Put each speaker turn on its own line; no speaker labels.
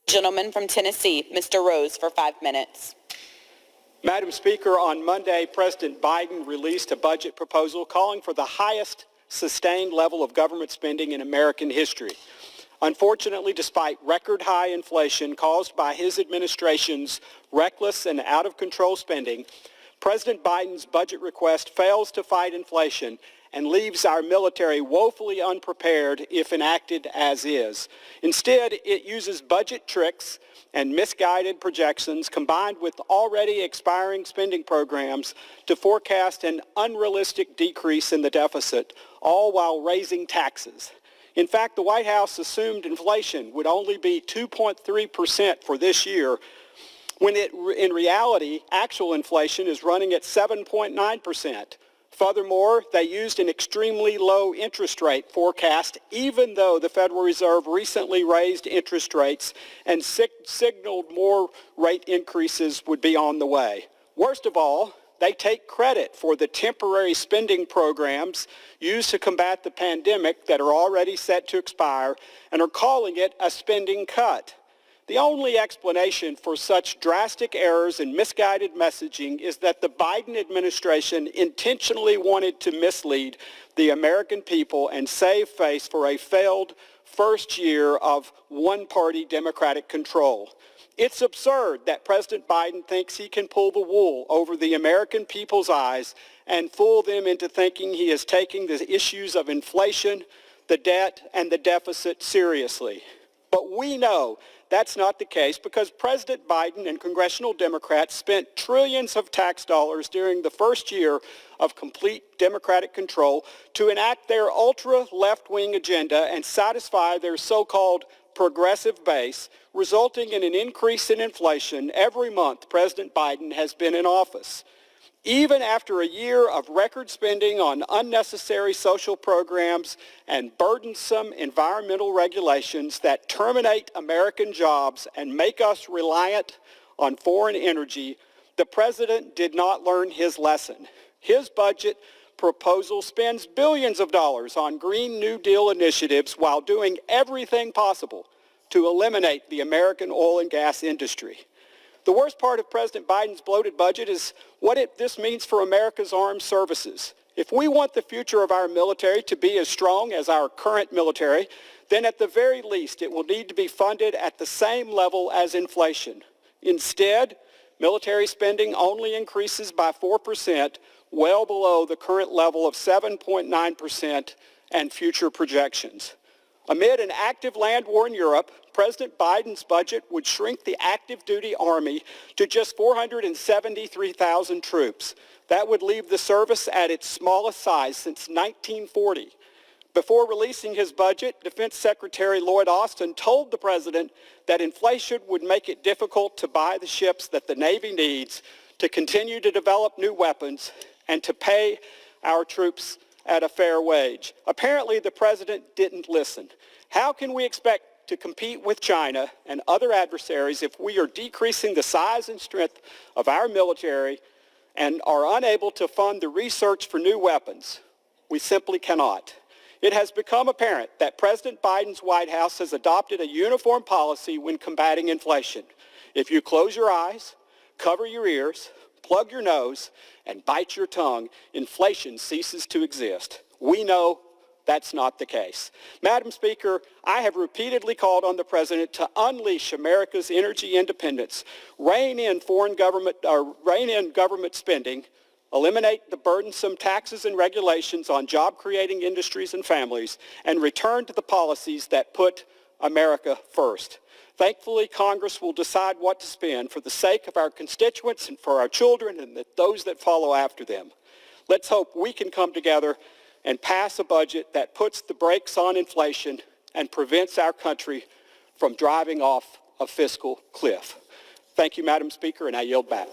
Gentleman from Tennessee, Mr. Rose, for 5 minutes.
Madam Speaker, on Monday, President Biden released a budget proposal calling for the highest sustained level of government spending in American history. Unfortunately, despite record high inflation caused by his administration's reckless and out-of-control spending, President Biden's budget request fails to fight inflation and leaves our military woefully unprepared if enacted as is. Instead, it uses budget tricks and misguided projections combined with already expiring spending programs to forecast an unrealistic decrease in the deficit, all while raising taxes. In fact, the White House assumed inflation would only be 2.3% for this year, when in reality, actual inflation is running at 7.9%. Furthermore, they used an extremely low interest rate forecast, even though the Federal Reserve recently raised interest rates and signaled more rate increases would be on the way. Worst of all, they take credit for the temporary spending programs used to combat the pandemic that are already set to expire and are calling it a spending cut. The only explanation for such drastic errors and misguided messaging is that the Biden administration intentionally wanted to mislead the American people and save face for a failed first year of one-party Democratic control. It's absurd that President Biden thinks he can pull the wool over the American people's eyes and fool them into thinking he is taking the issues of inflation, the debt, and the deficit seriously. But we know that's not the case because President Biden and congressional Democrats spent trillions of tax dollars during the first year of complete Democratic control to enact their ultra-left-wing agenda and satisfy their so-called progressive base, resulting in an increase in inflation every month President Biden has been in office. Even after a year of record spending on unnecessary social programs and burdensome environmental regulations that terminate American jobs and make us reliant on foreign energy, the president did not learn his lesson. His budget proposal spends billions of dollars on Green New Deal initiatives while doing everything possible to eliminate the American oil and gas industry. The worst part of President Biden's bloated budget is what this means for America's armed services. If we want the future of our military to be as strong as our current military, then at the very least it will need to be funded at the same level as inflation. Instead, military spending only increases by 4%, well below the current level of 7.9% and future projections. Amid an active land war in Europe, President Biden's budget would shrink the active duty Army to just 473,000 troops. That would leave the service at its smallest size since 1940. Before releasing his budget, Defense Secretary Lloyd Austin told the president that inflation would make it difficult to buy the ships that the Navy needs to continue to develop new weapons and to pay our troops at a fair wage. Apparently, the president didn't listen. How can we expect to compete with China and other adversaries if we are decreasing the size and strength of our military and are unable to fund the research for new weapons? We simply cannot. It has become apparent that President Biden's White House has adopted a uniform policy when combating inflation. If you close your eyes, cover your ears, plug your nose, and bite your tongue, inflation ceases to exist. We know that's not the case. Madam Speaker, I have repeatedly called on the president to unleash America's energy independence, rein in government spending, eliminate the burdensome taxes and regulations on job-creating industries and families, and return to the policies that put America first. Thankfully, Congress will decide what to spend for the sake of our constituents and for our children and those that follow after them. Let's hope we can come together and pass a budget that puts the brakes on inflation and prevents our country from driving off a fiscal cliff. Thank you, Madam Speaker, and I yield back.